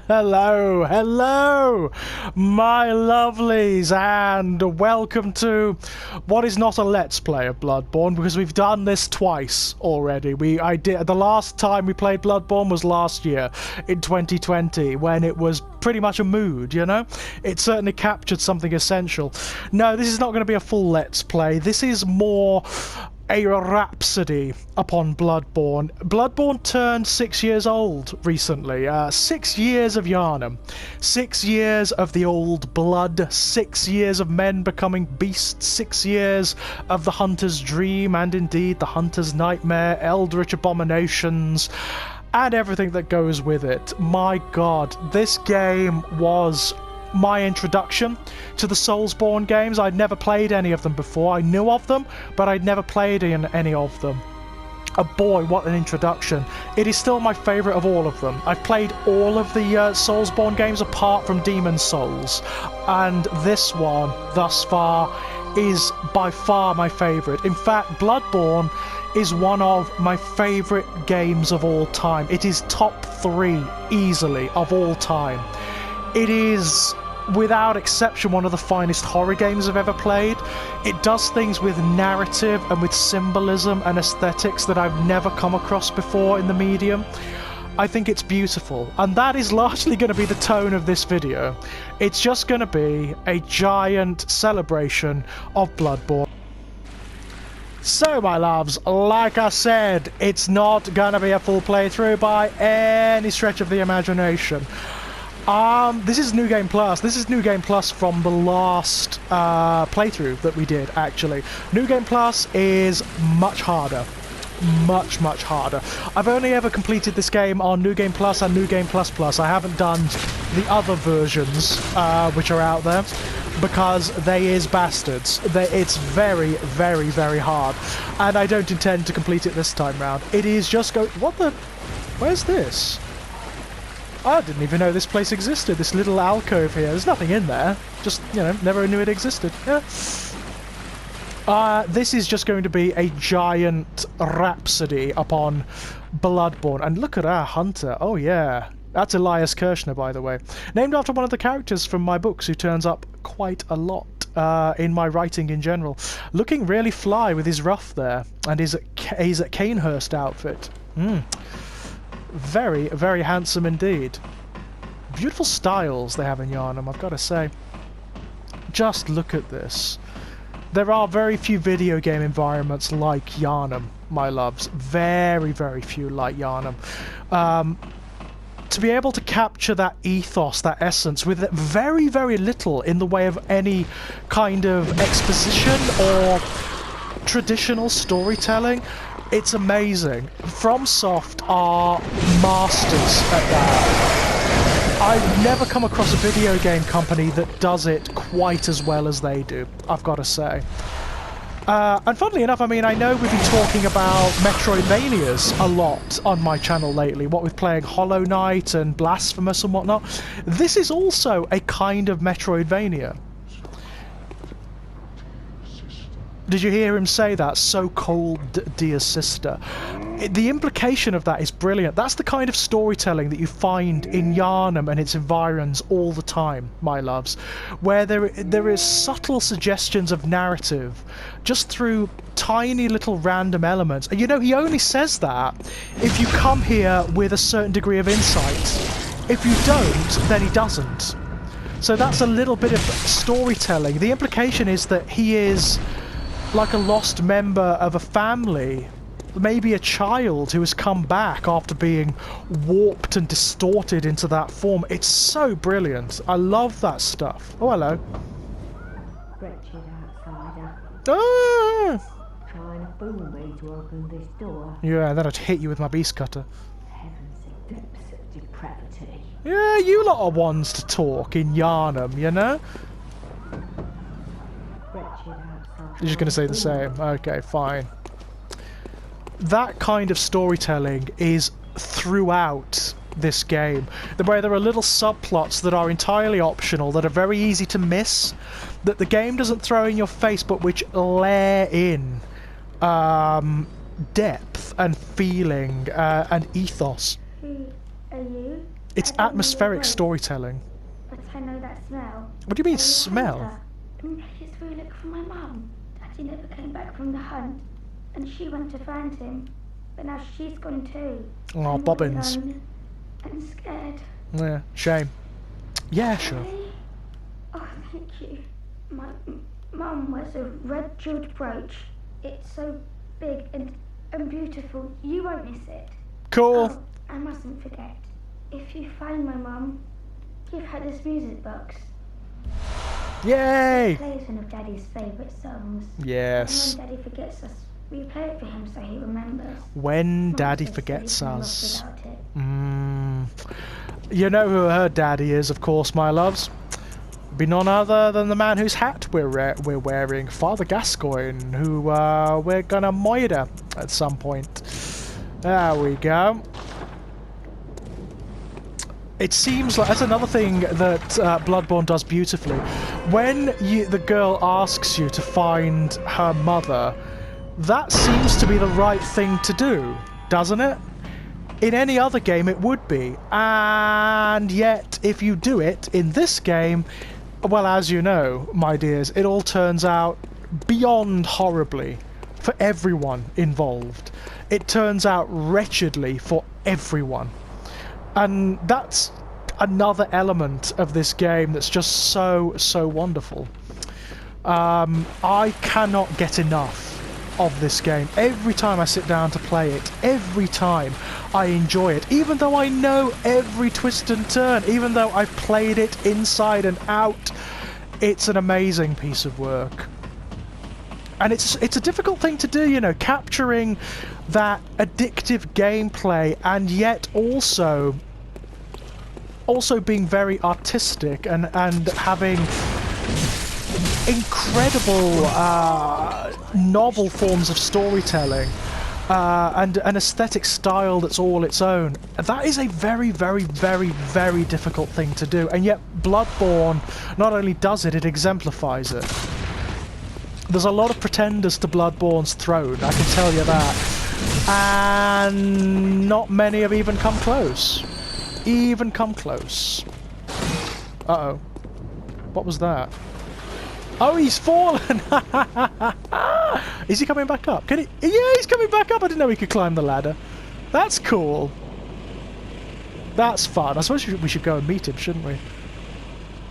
Hello, hello, my lovelies, and welcome to what is not a Let's Play of Bloodborne, because we've done this twice already. The last time we played Bloodborne was last year, in 2020, when it was pretty much a mood, you know? It certainly captured something essential. No, this is not going to be a full Let's Play. This is more a rhapsody upon Bloodborne. Bloodborne turned 6 years old recently. 6 years of Yharnam. 6 years of the old blood. 6 years of men becoming beasts. 6 years of the Hunter's dream, and indeed the Hunter's nightmare, eldritch abominations, and everything that goes with it. My god, this game was my introduction to the Soulsborne games. I'd never played any of them before. I knew of them, but I'd never played in any of them. Boy, what an introduction. It is still my favourite of all of them. I've played all of the Soulsborne games apart from Demon's Souls, and this one, thus far, is by far my favourite. In fact, Bloodborne is one of my favourite games of all time. It is top 3, easily, of all time. It is, without exception, one of the finest horror games I've ever played. It does things with narrative and with symbolism and aesthetics that I've never come across before in the medium. I think it's beautiful, and that is largely going to be the tone of this video. It's just going to be a giant celebration of Bloodborne. So, my loves, like I said, it's not going to be a full playthrough by any stretch of the imagination. This is New Game Plus. This is New Game Plus from the last playthrough that we did, actually. New Game Plus is much harder. Much harder. I've only ever completed this game on New Game Plus and New Game Plus Plus. I haven't done the other versions, which are out there, because they is bastards. It's very hard. And I don't intend to complete it this time round. It is just what the... Where's this? I didn't even know this place existed, this little alcove here. There's nothing in there. Just, you know, never knew it existed. Yeah. This is just going to be a giant rhapsody upon Bloodborne. And look at our hunter. Oh, yeah. That's Elias Kirshner, by the way. Named after one of the characters from my books who turns up quite a lot in my writing in general. Looking really fly with his ruff there. And his Canehurst outfit. Very handsome indeed. Beautiful styles they have in Yharnam, I've got to say. Just look at this. There are very few video game environments like Yharnam, my loves. Very few like Yharnam. To be able to capture that ethos, that essence, with very little in the way of any kind of exposition or traditional storytelling, it's amazing. FromSoft are masters at that. I've never come across a video game company that does it quite as well as they do, I've got to say. And funnily enough, I mean, I know we've been talking about Metroidvanias a lot on my channel lately, what with playing Hollow Knight and Blasphemous and whatnot. This is also a kind of Metroidvania. Did you hear him say that? So cold, dear sister. The implication of that is brilliant. That's the kind of storytelling that you find in Yharnam and its environs all the time, my loves, where there is subtle suggestions of narrative just through tiny little random elements. And you know, he only says that if you come here with a certain degree of insight. If you don't, then he doesn't. So that's a little bit of storytelling. The implication is that he is like a lost member of a family, maybe a child who has come back after being warped and distorted into that form. It's so brilliant. I love that stuff. Oh, hello. Wretched outsider. Ah! Trying to fool me to open this door. Yeah, then I'd hit you with my beast cutter. Heavens, the depths of depravity. Yeah, you lot are ones to talk in Yharnam, you know? You're just going to say the same. Okay, fine. That kind of storytelling is throughout this game, where there are little subplots that are entirely optional, that are very easy to miss, that the game doesn't throw in your face, but which layer in depth and feeling and ethos. Are you? It's I don't know your atmospheric voice, storytelling. but I know that smell. What do you mean, Are you a smell? hunter? It's through look for my mum. Daddy never came back from the hunt, and she went to find him. But now she's gone too. Oh, I'm all bobbins. alone and scared. Yeah, shame. Yeah, sure. Really? Oh, thank you. My mum wears a red jeweled brooch. It's so big and beautiful. You won't miss it. Cool. Oh, I mustn't forget. If you find my mum, give her this music box. Yay! It plays one of Daddy's favourite songs. Yes. And when Daddy forgets us, we play it for him so he remembers. When Mum Daddy says forgets he's no us. loss without it. You know who her daddy is, of course, my loves. Be none other than the man whose hat we're wearing, Father Gascoigne, who we're gonna moiter at some point. There we go. It seems like that's another thing that Bloodborne does beautifully. When the girl asks you to find her mother, that seems to be the right thing to do, doesn't it? In any other game it would be, and yet if you do it in this game, well, as you know, my dears, it all turns out beyond horribly for everyone involved. It turns out wretchedly for everyone. And that's another element of this game that's just so wonderful. I cannot get enough of this game. Every time I sit down to play it, every time I enjoy it, even though I know every twist and turn, even though I've played it inside and out, it's an amazing piece of work. And it's a difficult thing to do, you know, capturing that addictive gameplay and yet also being very artistic and having incredible novel forms of storytelling and an aesthetic style that's all its own. That is a very difficult thing to do, and yet Bloodborne not only does it, it exemplifies it. There's a lot of pretenders to Bloodborne's throne, I can tell you that, and not many have even come close. Uh-oh. What was that? Oh, he's fallen! Is he coming back up? Can he? Yeah, he's coming back up! I didn't know he could climb the ladder. That's cool. That's fun. I suppose we should go and meet him, shouldn't we?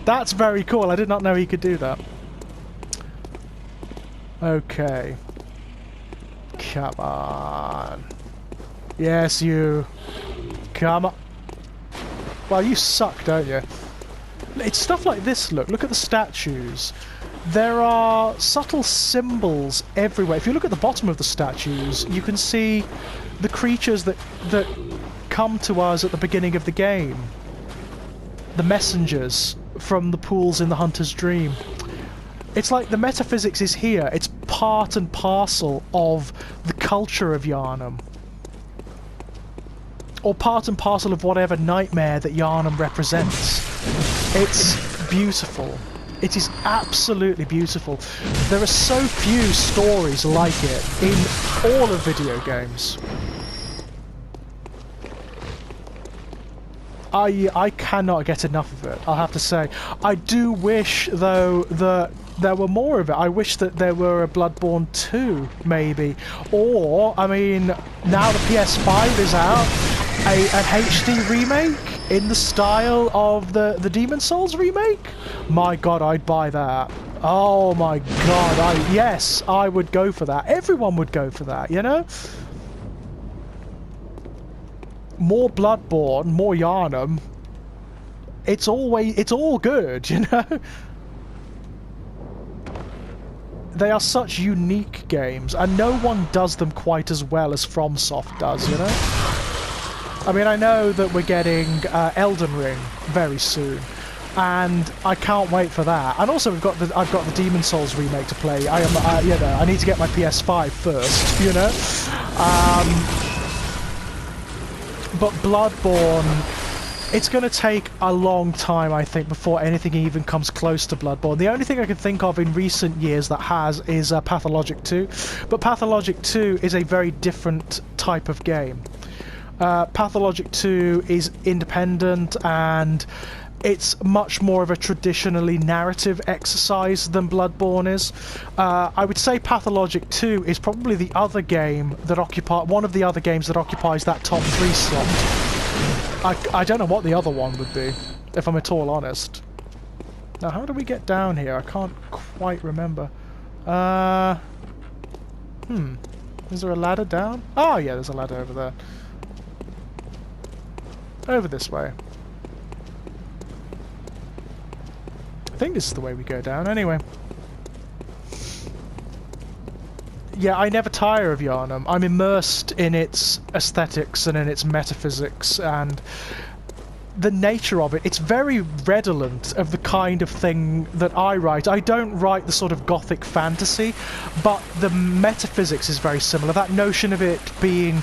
That's very cool. I did not know he could do that. Okay. Come on. Yes, you. Come on. Well, you suck, don't you? It's stuff like this, look at the statues. There are subtle symbols everywhere. If you look at the bottom of the statues, you can see the creatures that come to us at the beginning of the game. The messengers from the pools in the Hunter's Dream. It's like the metaphysics is here. It's part and parcel of the culture of Yharnam. Or part and parcel of whatever nightmare that Yharnam represents. It's beautiful. It is absolutely beautiful. There are so few stories like it in all of video games. I cannot get enough of it, I'll have to say. I do wish, though, that there were more of it. I wish that there were a Bloodborne 2, maybe. Or, I mean, now the PS5 is out, an HD remake in the style of the Demon Souls remake? My god, I'd buy that. Oh my god, yes, I would go for that. Everyone would go for that, you know? More Bloodborne, more Yharnam. It's all good, you know? They are such unique games, and no one does them quite as well as FromSoft does, you know? I mean, I know that we're getting Elden Ring very soon, and I can't wait for that. And also, I've got the Demon Souls remake to play. You know, I need to get my PS5 first, you know. But Bloodborne, it's going to take a long time, I think, before anything even comes close to Bloodborne. The only thing I can think of in recent years that has is Pathologic 2, but Pathologic 2 is a very different type of game. Pathologic 2 is independent, and it's much more of a traditionally narrative exercise than Bloodborne is. I would say Pathologic 2 is probably the other game that one of the other games that occupies that top 3 slot. I don't know what the other one would be, if I'm at all honest. Now, how do we get down here? I can't quite remember. Is there a ladder down? Oh, yeah, there's a ladder over there. Over this way. I think this is the way we go down, anyway. Yeah, I never tire of Yharnam. I'm immersed in its aesthetics and in its metaphysics and the nature of it. It's very redolent of the kind of thing that I write. I don't write the sort of gothic fantasy, but the metaphysics is very similar. That notion of it being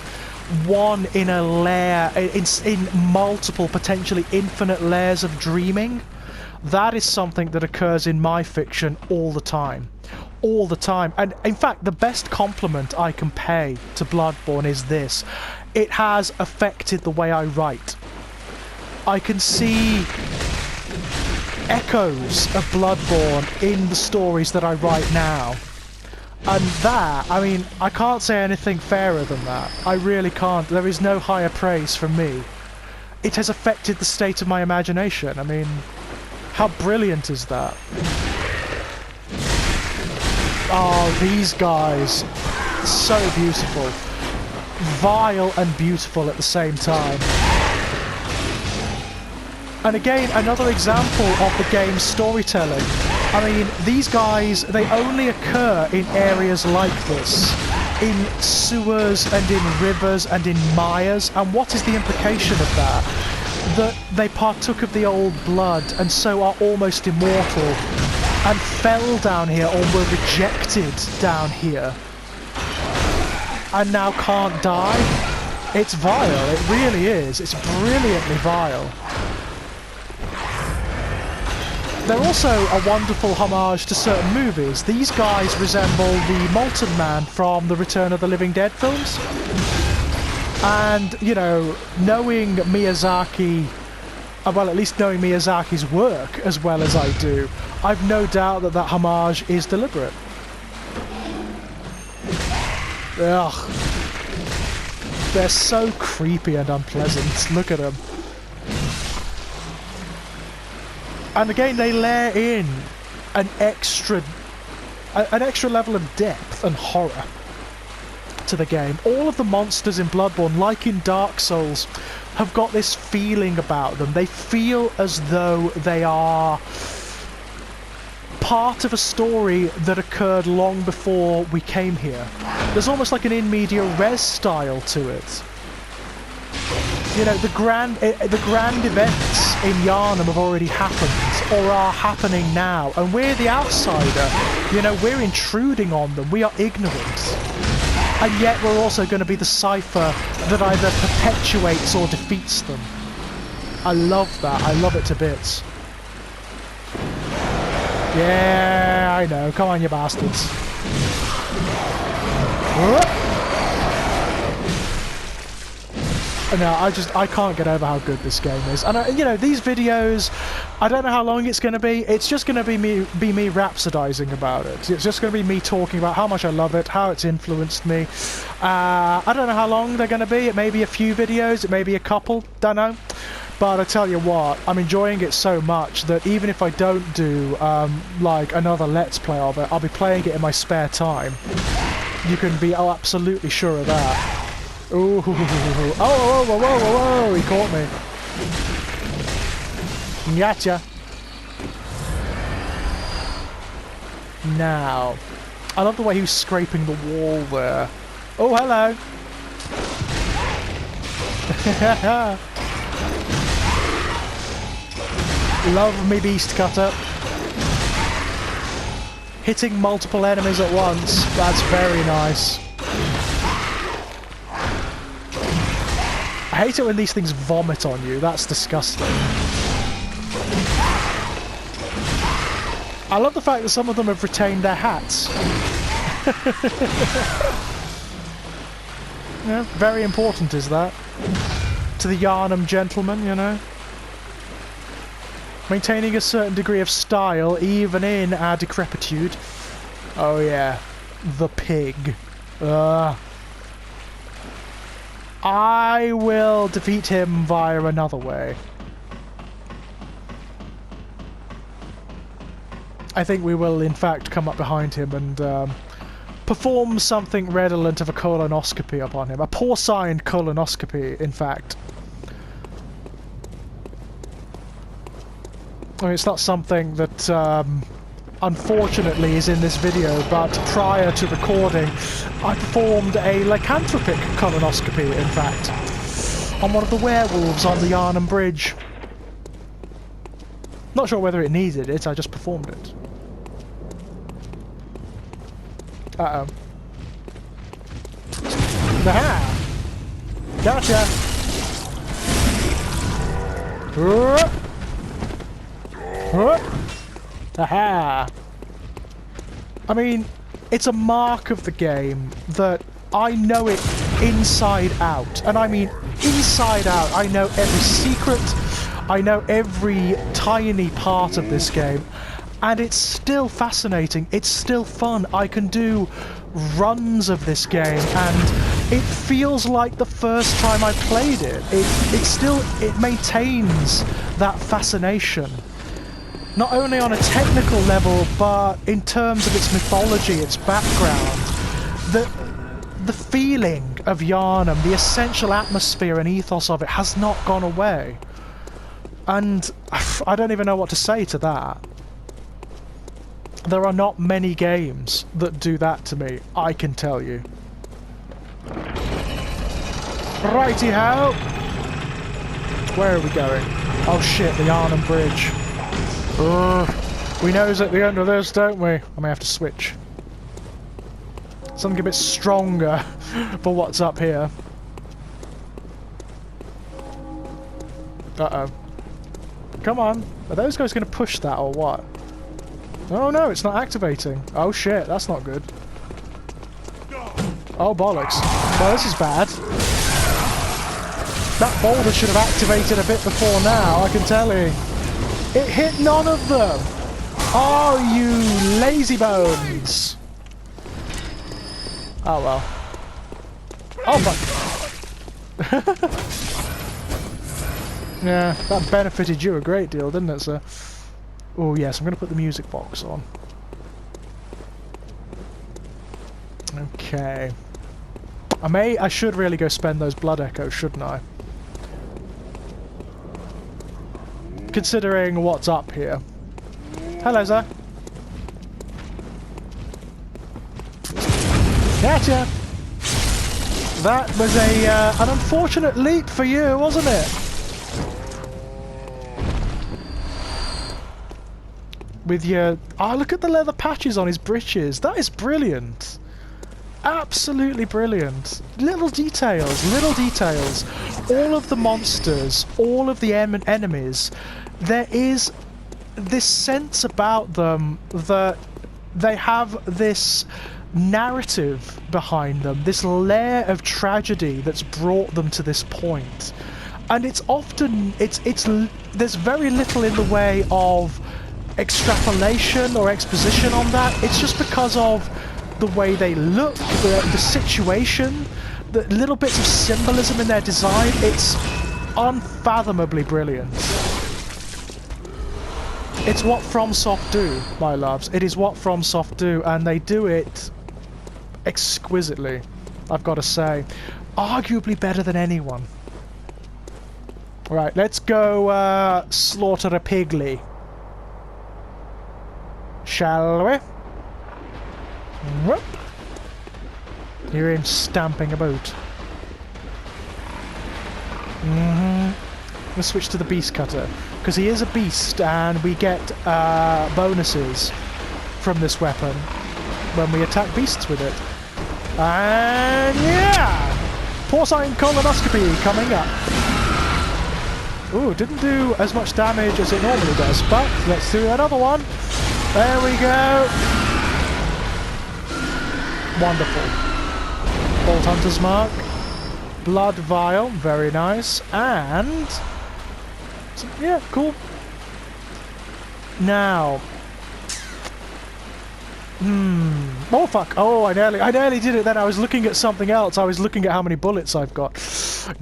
one in a layer, in multiple, potentially infinite layers of dreaming, that is something that occurs in my fiction all the time. All the time. And in fact, the best compliment I can pay to Bloodborne is this. It has affected the way I write. I can see echoes of Bloodborne in the stories that I write now. And that, I mean, I can't say anything fairer than that. I really can't. There is no higher praise from me. It has affected the state of my imagination. I mean, how brilliant is that? Oh, these guys. So beautiful. Vile and beautiful at the same time. And again, another example of the game's storytelling. I mean, these guys, they only occur in areas like this. In sewers and in rivers and in mires. And what is the implication of that? That they partook of the old blood and so are almost immortal. And fell down here or were rejected down here. And now can't die. It's vile, it really is. It's brilliantly vile. They're also a wonderful homage to certain movies. These guys resemble the Molten Man from the Return of the Living Dead films. And, you know, knowing Miyazaki, well, at least knowing Miyazaki's work as well as I do, I've no doubt that that homage is deliberate. Ugh. They're so creepy and unpleasant. Look at them. And again, they layer in an extra level of depth and horror to the game. All of the monsters in Bloodborne, like in Dark Souls, have got this feeling about them. They feel as though they are part of a story that occurred long before we came here. There's almost like an in media res style to it. You know, the grand events in Yharnam have already happened, or are happening now, and we're the outsider. You know, we're intruding on them, we are ignorant. And yet we're also going to be the cipher that either perpetuates or defeats them. I love that, I love it to bits. Yeah, I know, come on you bastards. Whoop. No, I can't get over how good this game is. And you know, these videos, I don't know how long it's going to be. It's just going to be me rhapsodizing about it. It's just going to be me talking about how much I love it, how it's influenced me. I don't know how long they're going to be. It may be a few videos, it may be a couple, don't know. But I tell you what, I'm enjoying it so much that even if I don't do like another Let's Play of it, I'll be playing it in my spare time. You can be absolutely sure of that. Ooh, oh, whoa, whoa, whoa, whoa, whoa, he caught me. Gotcha. Now, I love the way he was scraping the wall there. Oh, hello. Love me beast cutter. Hitting multiple enemies at once. That's very nice. I hate it when these things vomit on you. That's disgusting. I love the fact that some of them have retained their hats. Yeah, very important is that. to the Yarnum gentleman, you know. Maintaining a certain degree of style, even in our decrepitude. Oh yeah, the pig. I will defeat him via another way. I think we will, in fact, come up behind him and perform something redolent of a colonoscopy upon him. A porcine colonoscopy, in fact. I mean, it's not something that, unfortunately, is in this video, but prior to recording, I performed a lycanthropic colonoscopy, in fact, on one of the werewolves on the Yarnum Bridge. Not sure whether it needed it, I just performed it. Uh-oh. Aha! Gotcha! Aha! I mean, it's a mark of the game that I know it inside out. And I mean inside out. I know every secret. I know every tiny part of this game. And it's still fascinating. It's still fun. I can do runs of this game and it feels like the first time I played it. It maintains that fascination. Not only on a technical level, but in terms of its mythology, its background. The feeling of Yarnum, the essential atmosphere and ethos of it has not gone away. And I don't even know what to say to that. There are not many games that do that to me, I can tell you. Righty-ho! Where are we going? Oh shit, the Yarnum Bridge. We know it's at the end of this, don't we? I may have to switch. Something a bit stronger for what's up here. Uh-oh. Come on. Are those guys going to push that or what? Oh no, it's not activating. Oh shit, that's not good. Oh bollocks. Well, this is bad. That boulder should have activated a bit before now, I can tell you. It hit none of them! Oh, you lazy bones! Oh well. Oh fuck! Yeah, that benefited you a great deal, didn't it, sir? Oh yes, I'm going to put the music box on. Okay. I should really go spend those blood echoes, shouldn't I? Considering what's up here. Hello, sir. Gotcha! That was an unfortunate leap for you, wasn't it? With your... Oh, look at the leather patches on his breeches. That is brilliant. Absolutely brilliant. Little details, little details. All of the monsters, all of the enemies, there is this sense about them that they have this narrative behind them, this layer of tragedy that's brought them to this point. And it's often... there's very little in the way of extrapolation or exposition on that. It's just because of the way they look, the situation, the little bits of symbolism in their design. It's unfathomably brilliant. It's what FromSoft do, my loves. It is what FromSoft do, and they do it exquisitely, I've got to say. Arguably better than anyone. Right, let's go slaughter a pigly. Shall we? Whoop. Hear him stamping about. Let's switch to the beast cutter, because he is a beast and we get bonuses from this weapon when we attack beasts with it. And yeah! Porcine colonoscopy coming up. Ooh, didn't do as much damage as it normally does, but let's do another one. There we go. Wonderful. Bolt Hunter's Mark. blood vial, very nice, and yeah, cool. Now, oh fuck! Oh, I nearly did it. Then I was looking at something else. I was looking at how many bullets I've got.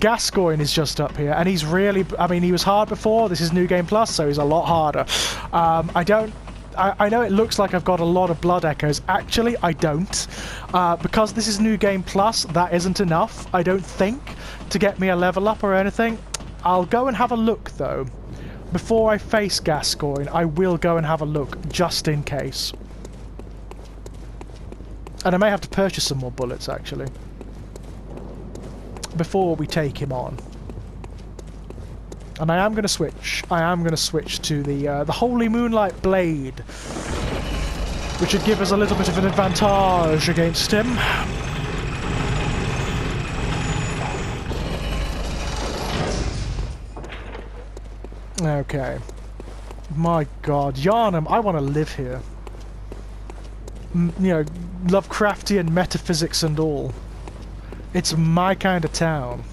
Gascoigne is just up here, and he's really. I mean, he was hard before. This is New Game Plus, so he's a lot harder. I know it looks like I've got a lot of blood echoes. Actually, I don't. Because this is New Game Plus, that isn't enough, I don't think, to get me a level up or anything. I'll go and have a look, though. Before I face Gascoigne, I will go and have a look, just in case. And I may have to purchase some more bullets, actually. Before we take him on. And I am going to switch. I am going to switch to the Holy Moonlight Blade, which would give us a little bit of an advantage against him. Okay. My God, Yharnam, I want to live here. You know, Lovecraftian metaphysics and all. It's my kind of town.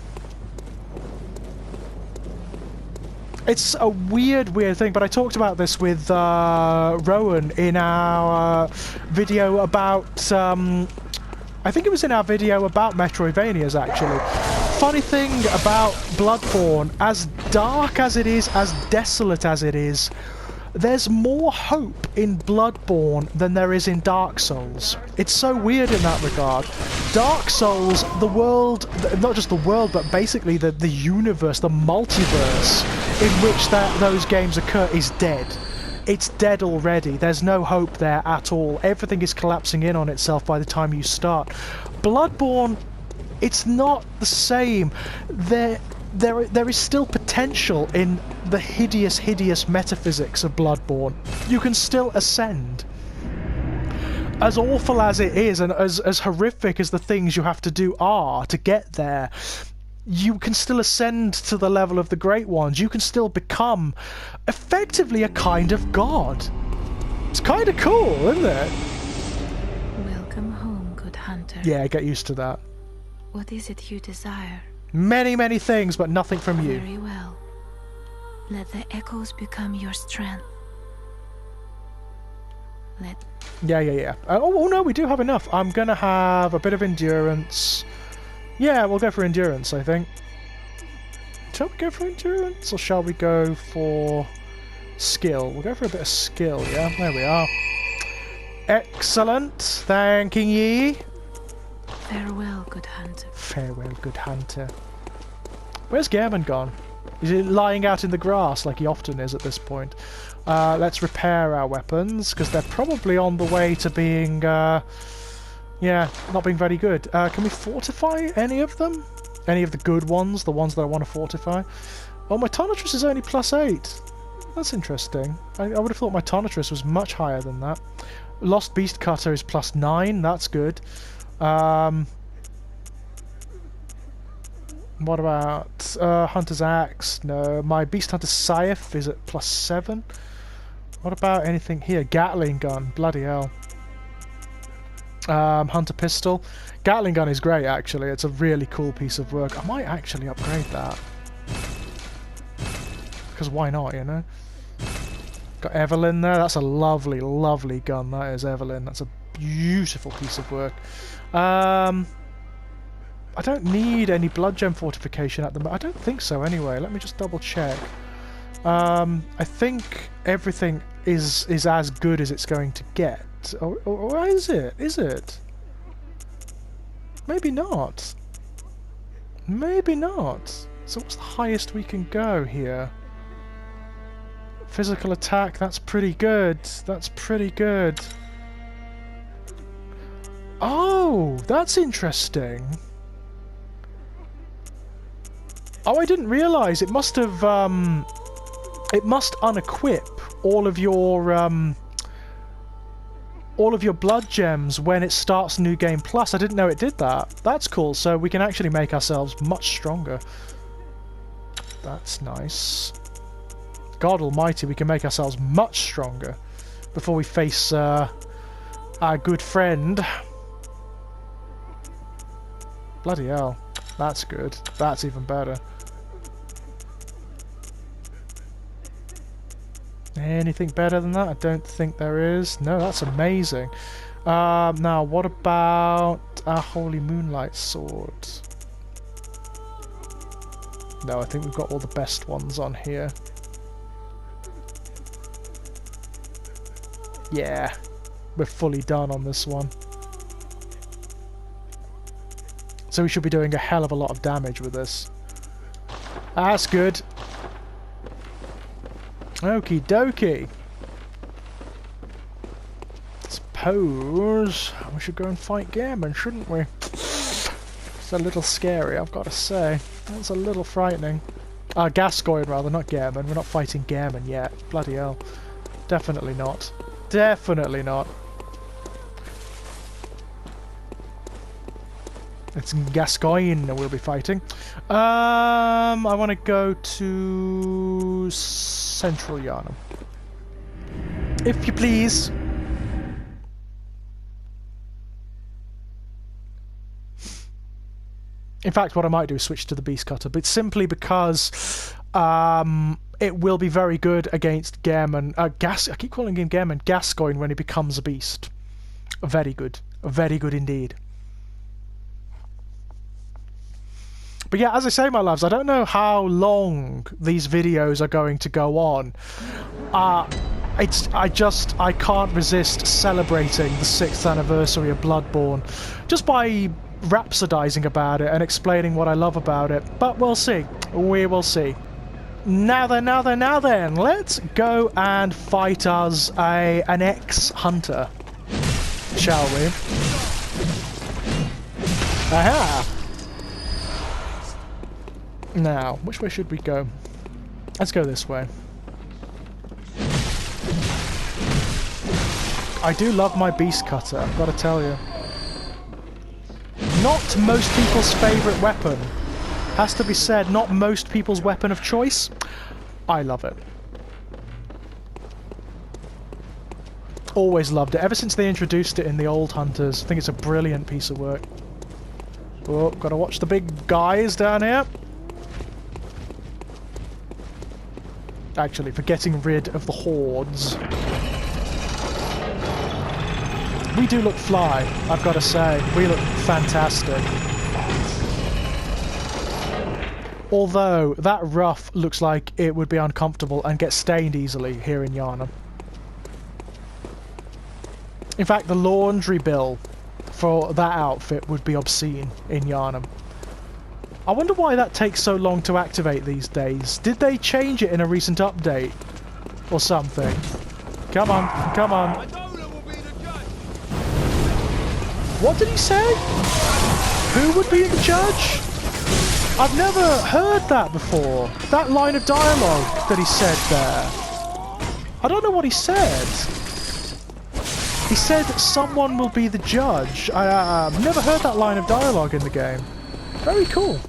It's a weird thing, but I talked about this with Rowan in our video about... I think it was in our video about Metroidvanias, actually. Funny thing about Bloodborne, as dark as it is, as desolate as it is, there's more hope in Bloodborne than there is in Dark Souls. It's so weird in that regard. Dark Souls, the world, not just the world, but basically the universe, the multiverse in which those games occur is dead. It's dead already. There's no hope there at all. Everything is collapsing in on itself by the time you start. Bloodborne, it's not the same. There is still potential in the hideous metaphysics of Bloodborne. You can still ascend. As awful as it is, and as horrific as the things you have to do are to get there, you can still ascend to the level of the Great Ones. You can still become, effectively, a kind of god. It's kind of cool, isn't it? Welcome home, good hunter. Yeah, get used to that. What is it you desire? Many, many things, but nothing from you. Very well. Let the echoes become your strength. Yeah. Oh no, we do have enough. I'm gonna have a bit of endurance. Yeah, we'll go for endurance, I think. Shall we go for endurance, or shall we go for skill? We'll go for a bit of skill, yeah? There we are. Excellent. Thanking ye. Farewell, good hunter. Farewell, good hunter. Where's Gehrman gone? Is he lying out in the grass like he often is at this point? Let's repair our weapons, because they're probably on the way to being, yeah, not being very good. Can we fortify any of them? Any of the good ones? The ones that I want to fortify? Oh, my Tonitrus is only +8. That's interesting. I would have thought my Tonitrus was much higher than that. Lost Beast Cutter is +9. That's good. What about Hunter's Axe? No. My Beast Hunter Scythe is at +7. What about anything here? Gatling Gun. Bloody hell. Hunter Pistol. Gatling Gun is great, actually. It's a really cool piece of work. I might actually upgrade that. Because why not, you know? Got Evelyn there. That's a lovely, lovely gun. That is Evelyn. That's a beautiful piece of work. I don't need any blood gem fortification at the moment. I don't think so anyway. Let me just double check. I think everything is as good as it's going to get. Or is it? Is it? Maybe not. Maybe not. So what's the highest we can go here? Physical attack, that's pretty good. That's pretty good. Oh, that's interesting. Oh, I didn't realise. It must have, it must unequip all of your blood gems when it starts New Game Plus. I didn't know it did that. That's cool. So we can actually make ourselves much stronger. That's nice. God almighty, we can make ourselves much stronger before we face our good friend. Bloody hell. That's good. That's even better. Anything better than that? I don't think there is. No, that's amazing. Now, what about our Holy Moonlight Sword? No, I think we've got all the best ones on here. Yeah, we're fully done on this one. So we should be doing a hell of a lot of damage with this. That's good. Okie dokie. Suppose we should go and fight Gammon, shouldn't we? It's a little scary, I've got to say. That's a little frightening. Gascoigne rather, not Gammon. We're not fighting Gammon yet. Bloody hell. Definitely not. Definitely not. It's Gascoigne we'll be fighting. I want to go to Central Yharnam. If you please. In fact, what I might do is switch to the Beast Cutter, but simply because it will be very good against Gammon. I keep calling him Gammon. Gascoigne when he becomes a beast. Very good. Very good indeed. But yeah, as I say, my loves, I don't know how long these videos are going to go on. I can't resist celebrating the 6th anniversary of Bloodborne just by rhapsodizing about it and explaining what I love about it. But we'll see. We will see. Now then, let's go and fight us an ex-hunter, shall we? Aha! Now, which way should we go? Let's go this way. I do love my Beast Cutter, I've got to tell you. Not most people's favourite weapon. Has to be said, not most people's weapon of choice. I love it. Always loved it. Ever since they introduced it in the old Hunters, I think it's a brilliant piece of work. Oh, gotta watch the big guys down here. Actually, for getting rid of the hordes. We do look fly, I've got to say. We look fantastic. Although, that ruff looks like it would be uncomfortable and get stained easily here in Yharnam. In fact, the laundry bill for that outfit would be obscene in Yharnam. I wonder why that takes so long to activate these days. Did they change it in a recent update? Or something? Come on, come on. What did he say? Who would be the judge? I've never heard that before. That line of dialogue that he said there. I don't know what he said. He said someone will be the judge. I've never heard that line of dialogue in the game. Very cool.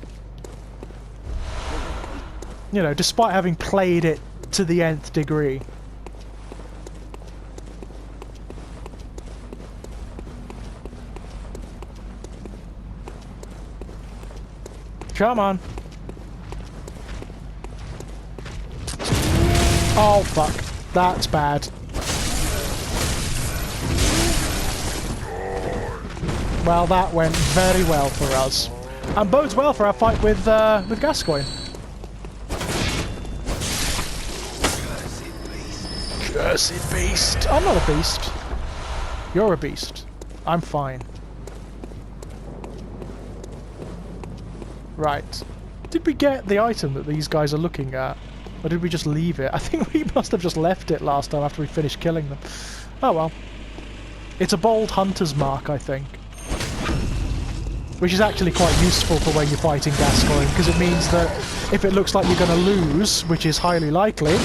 You know, despite having played it to the nth degree. Come on. Oh, fuck. That's bad. Well, that went very well for us. And bodes well for our fight with Gascoigne. Cursed beast. I'm not a beast. You're a beast. I'm fine. Right. Did we get the item that these guys are looking at? Or did we just leave it? I think we must have just left it last time after we finished killing them. Oh well. It's a bold hunter's mark, I think. Which is actually quite useful for when you're fighting Gascoigne, because it means that if it looks like you're going to lose, which is highly likely,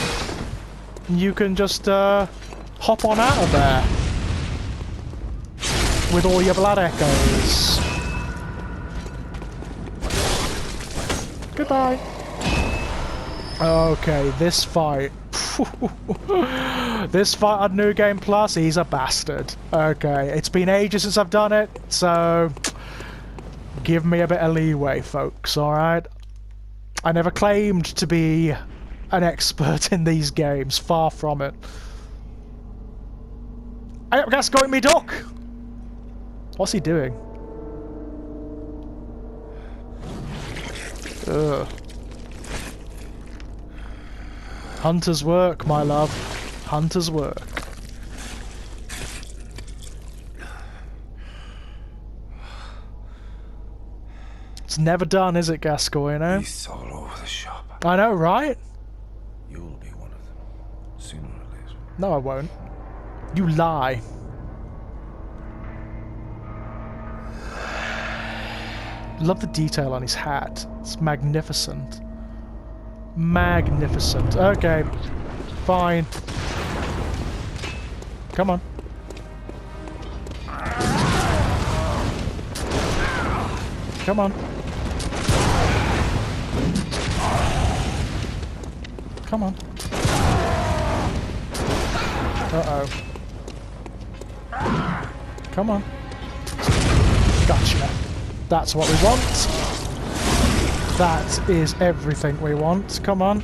you can just hop on out of there with all your blood echoes. Goodbye. Okay, this fight. This fight on New Game Plus, he's a bastard. Okay, it's been ages since I've done it, so Give me a bit of leeway, folks, alright? I never claimed to be an expert in these games, far from it. I got gas going me duck! What's he doing? Ugh. Hunter's work, my love. Hunter's work. It's never done, is it, Gascoigne? Beasts all over the shop. I know, right? You'll be one of them, sooner or later. No, I won't. You lie. Love the detail on his hat. It's magnificent. Magnificent. Okay. Fine. Come on. Come on. Come on. Uh-oh. Come on. Gotcha. That's what we want. That is everything we want. Come on.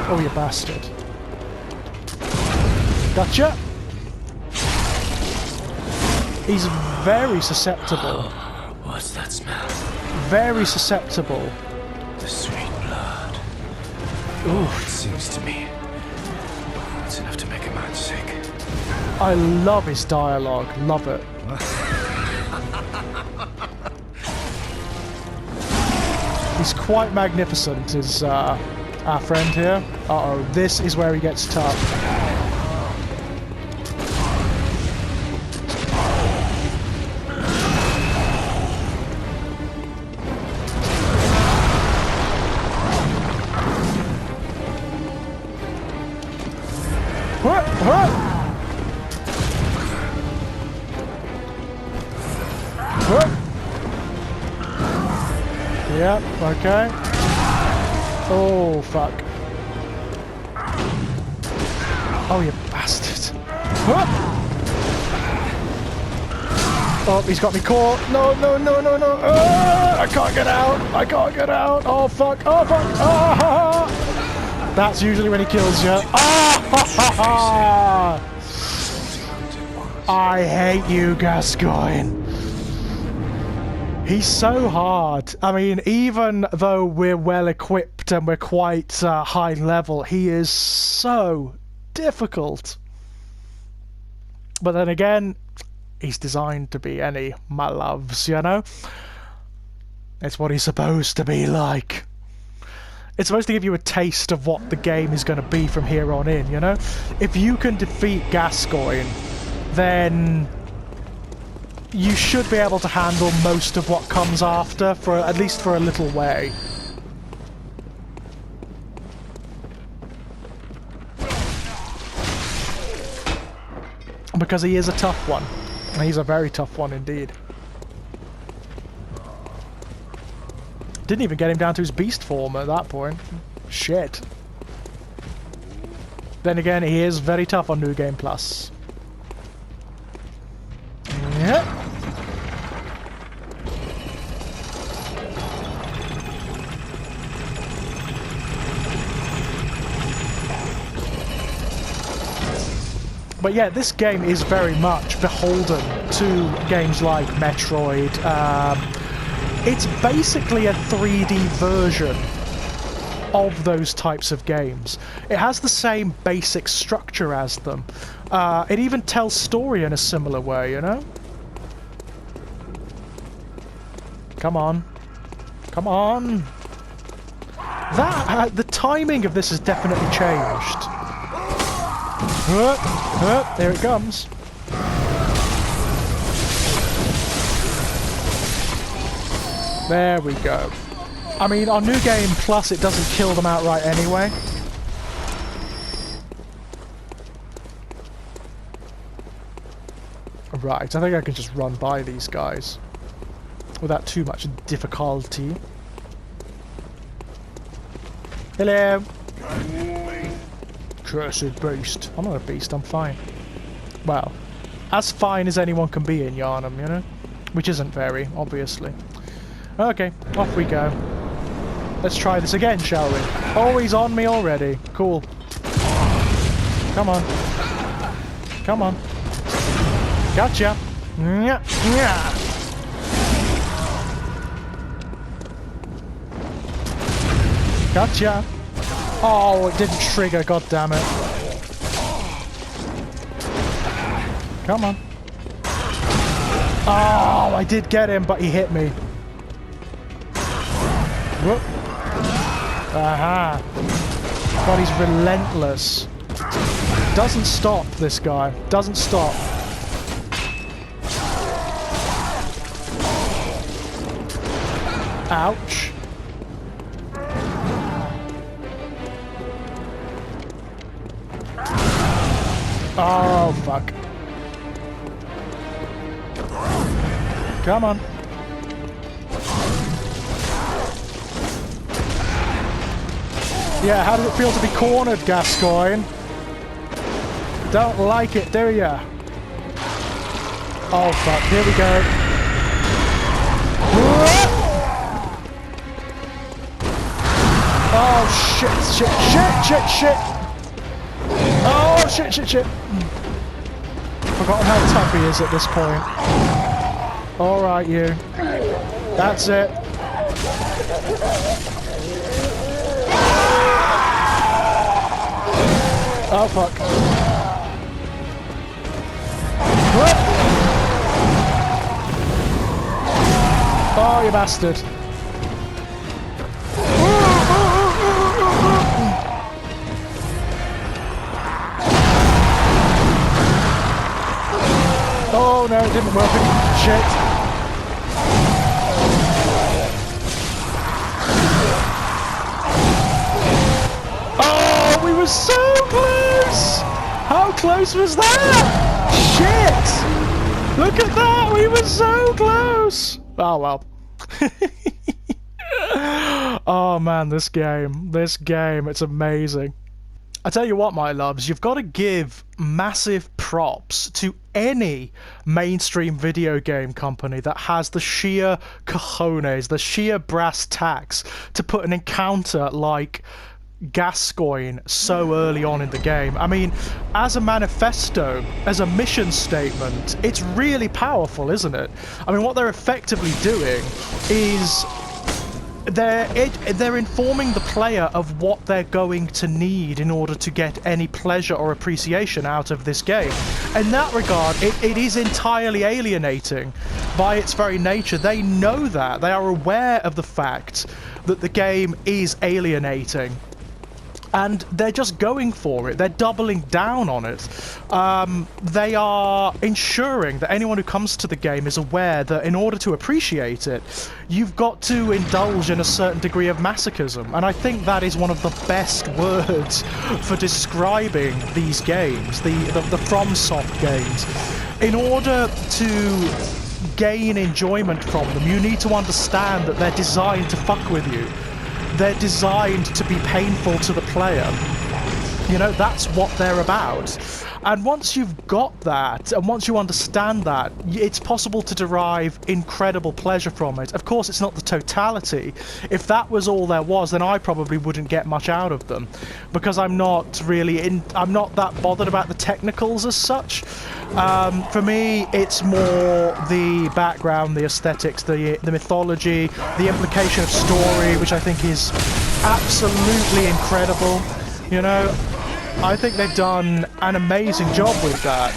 Oh, you bastard. Gotcha. He's very susceptible. What's that smell? Very susceptible. The sweet blood. Ooh. It seems to me it's enough to make a man sick. I love his dialogue. Love it. He's quite magnificent, is our friend here. Uh-oh, this is where he gets tough. What? What? What? Yep, okay. Oh, fuck. Oh, you bastard. What? Oh, he's got me caught. No, no, no, no, no. I can't get out. I can't get out. Oh, fuck. Oh, fuck. Ah! That's usually when he kills you. Ah! I hate you, Gascoigne. He's so hard. I mean, even though we're well equipped and we're quite high level, he is so difficult. But then again, he's designed to be any my loves, you know? It's what he's supposed to be like. It's supposed to give you a taste of what the game is going to be from here on in, you know? If you can defeat Gascoigne, then you should be able to handle most of what comes after, for at least for a little way. Because he is a tough one. And he's a very tough one indeed. Didn't even get him down to his beast form at that point. Shit. Then again, he is very tough on New Game Plus. Yep. But yeah, this game is very much beholden to games like Metroid. It's basically a 3D version of those types of games. It has the same basic structure as them. It even tells story in a similar way, you know? Come on. Come on! The timing of this has definitely changed. There it comes. There we go. I mean, on New Game Plus, it doesn't kill them outright anyway. Right, I think I can just run by these guys without too much difficulty. Hello! Cursed beast. I'm not a beast, I'm fine. well, as fine as anyone can be in Yarnum, you know? Which isn't very, obviously. Okay, off we go. Let's try this again, shall we? Oh, he's on me already. Cool. Come on. Come on. Gotcha. Yeah, yeah. Gotcha. Oh, it didn't trigger, god damn it. Come on. Oh, I did get him, but he hit me. Whoop. Aha. God, he's relentless. Doesn't stop, this guy. Doesn't stop. Ouch. Oh, fuck. Come on. Yeah, how does it feel to be cornered, Gascoigne? Don't like it, do ya? Oh, fuck. Here we go. Oh, shit, shit, shit, shit, shit. Oh, shit, shit, shit. Forgotten how tough he is at this point. Alright, you. That's it. Oh, fuck. Oh, you bastard. Oh no, it didn't work. Shit. Oh, we were so close! How close was that? Shit! Look at that, we were so close! Oh well. Oh man, this game, it's amazing. I tell you what, my loves, you've got to give massive props to any mainstream video game company that has the sheer cojones, the sheer brass tacks to put an encounter like Gascoigne so early on in the game. I mean, as a manifesto, as a mission statement, it's really powerful, isn't it? I mean, what they're effectively doing is they're informing the player of what they're going to need in order to get any pleasure or appreciation out of this game. In that regard, it is entirely alienating by its very nature. They know that. They are aware of the fact that the game is alienating. And they're just going for it. They're doubling down on it. They are ensuring that anyone who comes to the game is aware that in order to appreciate it, you've got to indulge in a certain degree of masochism. And I think that is one of the best words for describing these games, the FromSoft games. In order to gain enjoyment from them, you need to understand that they're designed to fuck with you. They're designed to be painful to the player. You know, that's what they're about. And once you've got that, and once you understand that, it's possible to derive incredible pleasure from it. Of course, it's not the totality. If that was all there was, then I probably wouldn't get much out of them, because I'm not that bothered about the technicals as such. For me, it's more the background, the aesthetics, the mythology, the implication of story, which I think is absolutely incredible. You know, I think they've done an amazing job with that.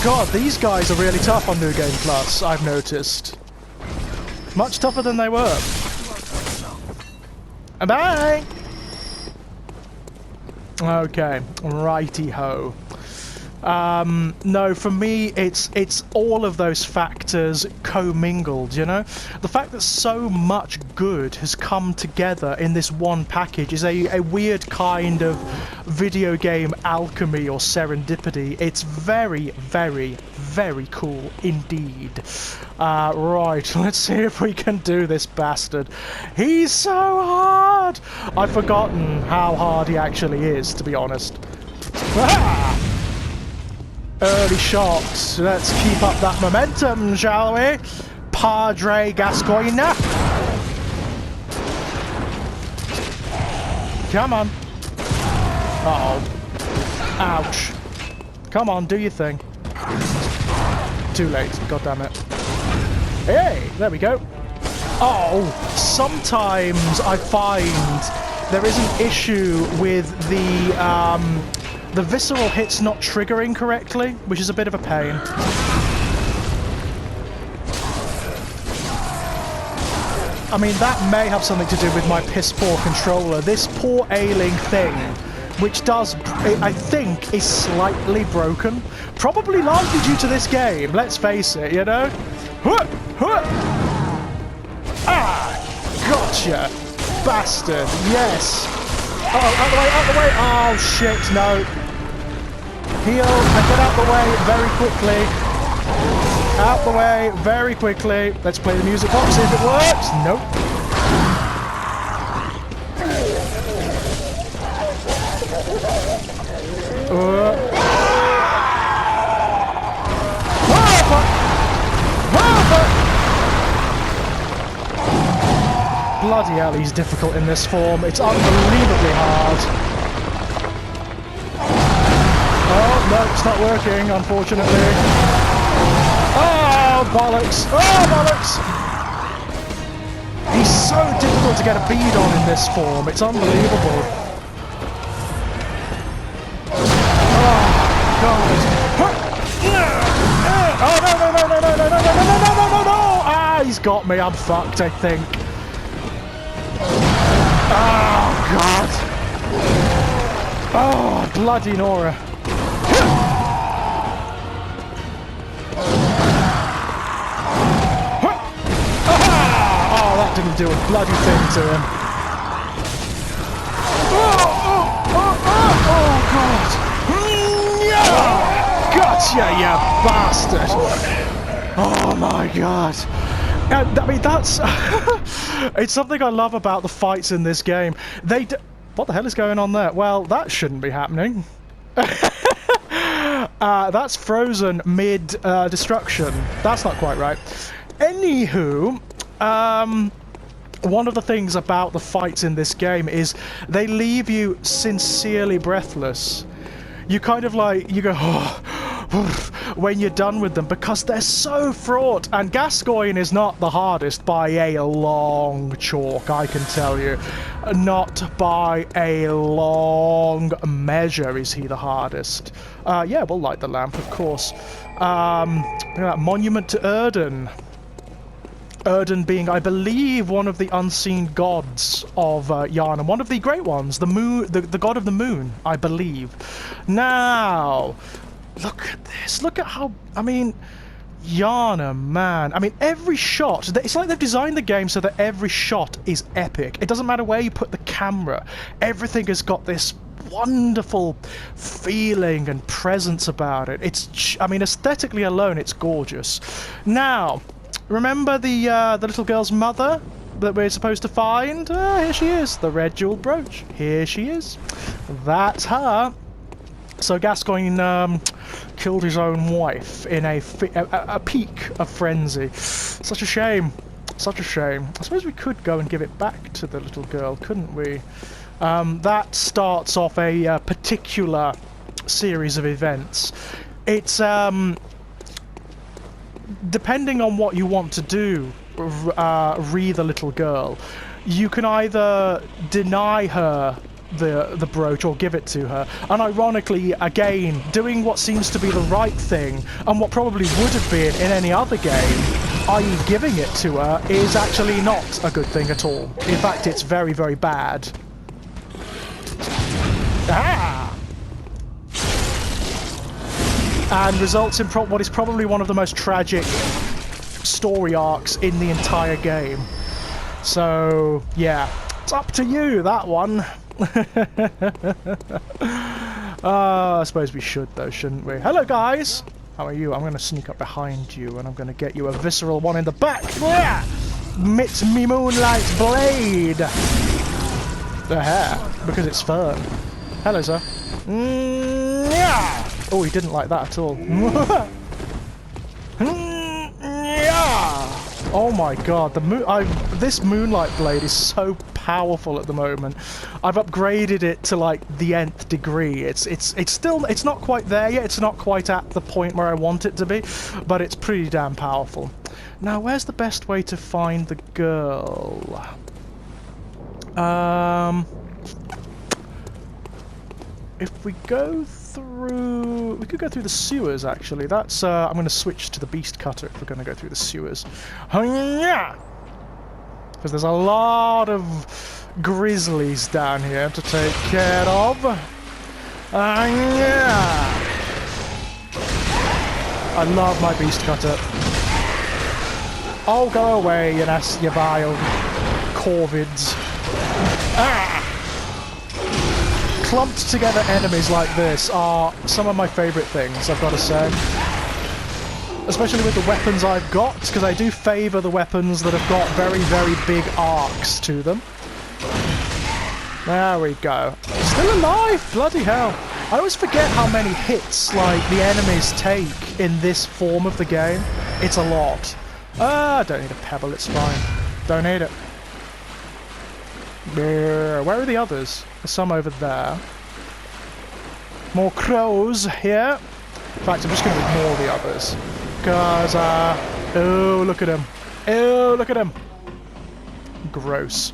God, these guys are really tough on New Game Plus, I've noticed. Much tougher than they were. Bye! Okay, righty-ho. No, for me, it's all of those factors commingled, you know? The fact that so much good has come together in this one package is a weird kind of video game alchemy or serendipity. It's very, very, very cool indeed. Right, let's see if we can do this bastard. He's so hard! I've forgotten how hard he actually is, to be honest. Ah! early shots. Let's keep up that momentum, shall we? Padre Gascoigne. Come on. Uh-oh. Ouch. Come on, do your thing. Too late. God damn it. Hey, there we go. Oh, sometimes I find there is an issue with the visceral hits not triggering correctly, which is a bit of a pain. I mean, that may have something to do with my piss-poor controller. This poor ailing thing, which does, I think, is slightly broken. Probably largely due to this game, let's face it, you know? Ah! Gotcha! Bastard! Yes! Uh-oh, out the way, out the way! Oh, shit, no. Heal and get out the way very quickly. Out the way very quickly. Let's play the music box, see if it works. Nope. Bloody hell, he's difficult in this form. It's unbelievably hard. Oh, no, it's not working, unfortunately. Oh, bollocks! Oh, bollocks! He's so difficult to get a bead on in this form. It's unbelievable. Oh, God. Oh, no, no, no, no, no, no, no, no, no, no, no, no, no, no! Ah, he's got me. I'm fucked, I think. Oh, God. Oh, bloody Nora. Oh, that didn't do a bloody thing to him. Oh, God. Gotcha, you bastard. Oh, my God. I mean, that's... it's something I love about the fights in this game. What the hell is going on there? Well, that shouldn't be happening. That's frozen mid-destruction. That's not quite right. Anywho, one of the things about the fights in this game is they leave you sincerely breathless. You kind of like, you go, when you're done with them, because they're so fraught. And Gascoigne is not the hardest by a long chalk, I can tell you. Not by a long measure is he the hardest. Yeah, we'll light the lamp, of course. Monument to Erden. Erden being, I believe, one of the unseen gods of Yharnam. One of the great ones, the moon, the god of the moon, I believe. Now, look at this. Look at how, I mean, Yharnam, man. I mean, every shot, it's like they've designed the game so that every shot is epic. It doesn't matter where you put the camera. Everything has got this wonderful feeling and presence about it. It's, I mean, aesthetically alone, it's gorgeous. Now, remember the little girl's mother that we're supposed to find? Here she is, the red jeweled brooch. Here she is. That's her. So Gascoigne killed his own wife in a peak of frenzy. Such a shame. Such a shame. I suppose we could go and give it back to the little girl, couldn't we? That starts off a particular series of events. It's depending on what you want to do, re the little girl, you can either deny her the brooch or give it to her. And ironically, again, doing what seems to be the right thing and what probably would have been in any other game, i.e. giving it to her, is actually not a good thing at all. In fact, it's very, very bad. Ah! And results in what is probably one of the most tragic story arcs in the entire game. So, yeah, it's up to you, that one. I suppose we should, though, shouldn't we? Hello, guys! How are you? I'm going to sneak up behind you, and I'm going to get you a visceral one in the back. Yeah! Mit me moonlight blade! The hair, because it's fern. Hello, sir. Yeah! Oh, he didn't like that at all. Oh my god, this Moonlight Blade is so powerful at the moment. I've upgraded it to like the nth degree. It's not quite there yet. It's not quite at the point where I want it to be, but it's pretty damn powerful. Now, where's the best way to find the girl? If we go through... We could go through the sewers, actually. That's... I'm going to switch to the Beast Cutter if we're going to go through the sewers. Because there's a lot of grizzlies down here to take care of. I love my Beast Cutter. Oh, go away, you vile corvids. Clumped together enemies like this are some of my favourite things, I've got to say. Especially with the weapons I've got, because I do favour the weapons that have got very, very big arcs to them. There we go. Still alive! Bloody hell. I always forget how many hits, like, the enemies take in this form of the game. It's a lot. I don't need a pebble, it's fine. Don't need it. Where are the others? There's some over there. More crows here. In fact, I'm just going to ignore the others. Because, oh, look at him. Oh, look at him. Gross.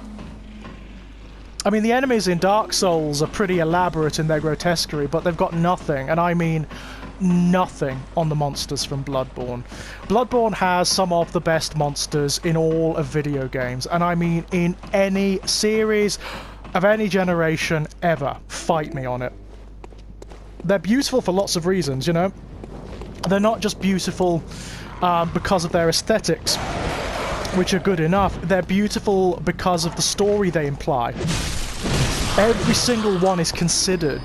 I mean, the enemies in Dark Souls are pretty elaborate in their grotesquerie, but they've got nothing, and I mean nothing, on the monsters from Bloodborne. Bloodborne has some of the best monsters in all of video games, and I mean in any series of any generation ever. Fight me on it. They're beautiful for lots of reasons, you know? They're not just beautiful because of their aesthetics, which are good enough. They're beautiful because of the story they imply. Every single one is considered,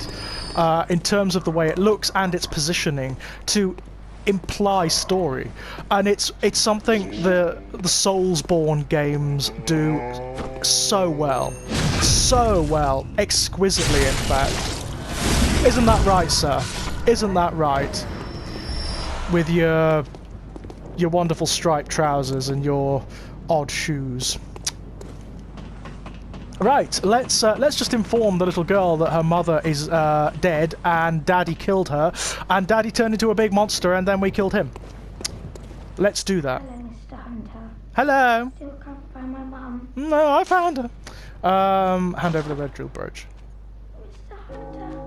in terms of the way it looks and its positioning, to imply story. And it's something the Soulsborne games do so well. So well. Exquisitely, in fact. Isn't that right, sir? Isn't that right? With your wonderful striped trousers and your odd shoes. Right, let's just inform the little girl that her mother is dead and Daddy killed her, and Daddy turned into a big monster and then we killed him. Let's do that. Hello, Mr. Hunter. Hello. Still can't find my mum. No, I found her. Hand over the red drill brooch. Mr. Hunter,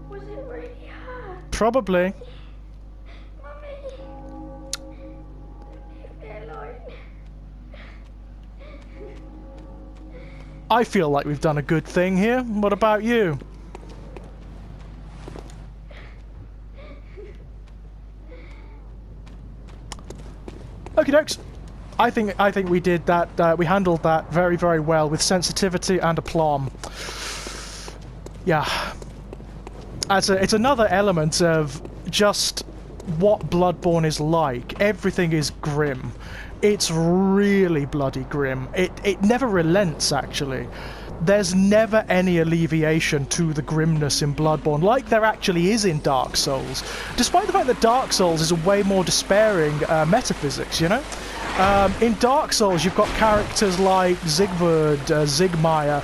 was it really her? Probably. Mummy, leave me alone. I feel like we've done a good thing here. What about you? Okie dokes. I think we did that. We handled that very, very well with sensitivity and aplomb. Yeah. It's another element of just what Bloodborne is like. Everything is grim. It's really bloody grim. It never relents, actually. There's never any alleviation to the grimness in Bloodborne, like there actually is in Dark Souls. Despite the fact that Dark Souls is a way more despairing metaphysics, you know? In Dark Souls, you've got characters like Sigvard, Sigmire,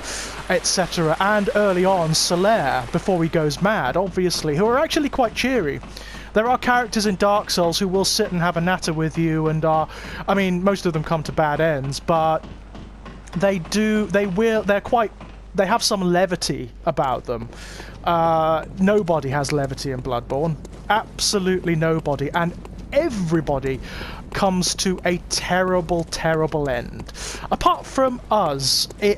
etc., and early on, Solaire, before he goes mad, obviously, who are actually quite cheery. There are characters in Dark Souls who will sit and have a natter with you and are... I mean, most of them come to bad ends, but they have some levity about them. Nobody has levity in Bloodborne. Absolutely nobody. And everybody comes to a terrible, terrible end. Apart from us, you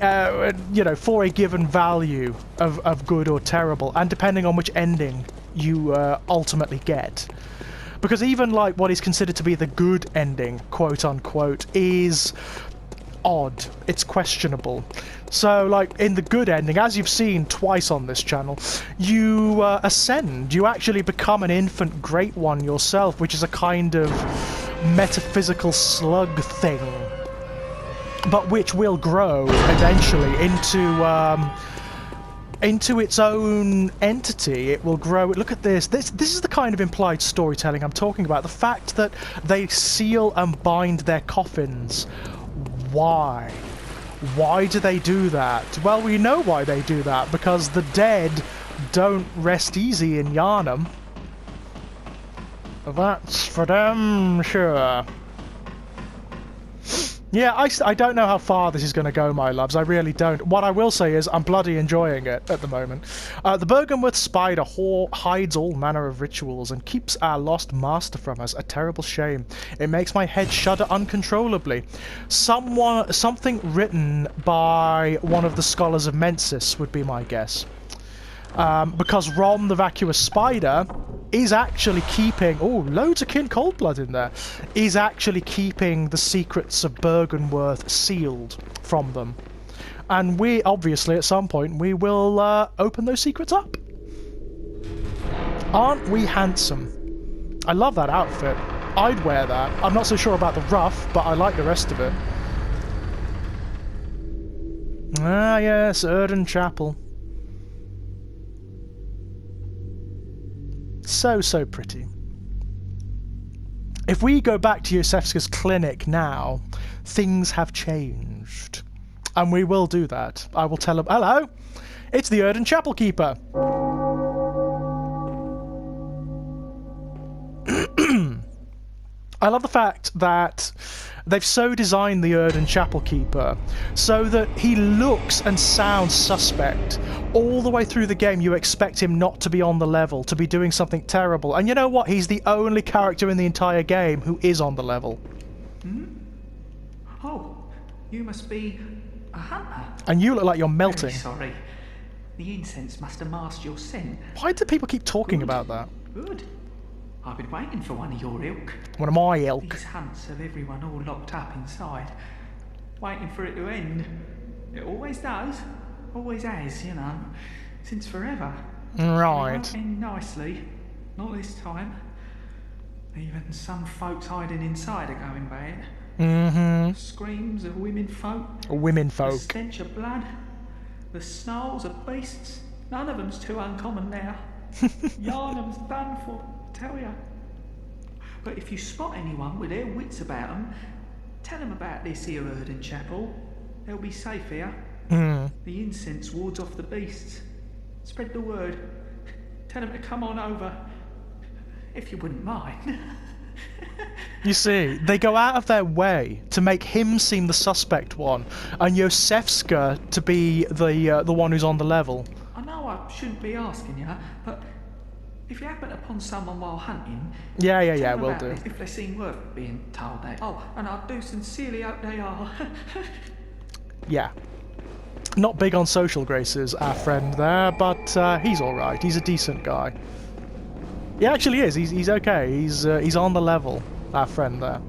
know, for a given value of good or terrible, and depending on which ending you ultimately get. Because even like what is considered to be the good ending, quote unquote, is odd. It's questionable. So like in the good ending, as you've seen twice on this channel, you ascend. You actually become an infant great one yourself, which is a kind of metaphysical slug thing, but which will grow eventually into into its own entity. It will grow. Look at this. This is the kind of implied storytelling I'm talking about. The fact that they seal and bind their coffins. Why? Why do they do that? Well, we know why they do that, because the dead don't rest easy in Yharnam. That's for damn sure. Yeah, I don't know how far this is going to go, my loves. I really don't. What I will say is I'm bloody enjoying it at the moment. The Bergenworth spider hides all manner of rituals and keeps our lost master from us. A terrible shame. It makes my head shudder uncontrollably. Something written by one of the scholars of Mensis would be my guess. Because Rom the vacuous spider is actually keeping... Oh, loads of kin cold-blood in there. Is actually keeping the secrets of Bergenworth sealed from them. And we, obviously, at some point, we will open those secrets up. Aren't we handsome? I love that outfit. I'd wear that. I'm not so sure about the ruff, but I like the rest of it. Ah, yes, Erden Chapel. So pretty. If we go back to Yosefska's clinic now, things have changed. And we will do that. I will tell him, hello, it's the Erden Chapel Keeper. I love the fact that they've so designed the Erden Chapel Keeper so that he looks and sounds suspect. All the way through the game you expect him not to be on the level, to be doing something terrible. And you know what? He's the only character in the entire game who is on the level. Hmm? Oh, you must be a hunter. And you look like you're melting. Very sorry. The incense must have masked your scent. Why do people keep talking Good. about that? Good. I've been waiting for one of your ilk. One of my ilk. These hunts have everyone all locked up inside, waiting for it to end. It always does. Always has, you know, since forever. Right. It won't end nicely. Not this time. Even some folks hiding inside are going bad. Mm-hmm. Screams of women folk. Women The folk. stench of blood. The snarls of beasts. None of them's too uncommon now. Yharnam's done for, tell ya. But if you spot anyone with their wits about them, tell them about this here Erden Chapel. They'll be safe here. Mm. The incense wards off the beasts. Spread the word. Tell them to come on over. If you wouldn't mind. You see, they go out of their way to make him seem the suspect one, and Yosefska to be the one who's on the level. I know I shouldn't be asking you, but if you happen upon someone while hunting... Yeah, tell them will about do. it if they seem worth being told that. Oh, and I do sincerely hope they are. Yeah. Not big on social graces, our friend there, but he's alright. He's a decent guy. He actually is. He's okay. He's on the level, our friend there.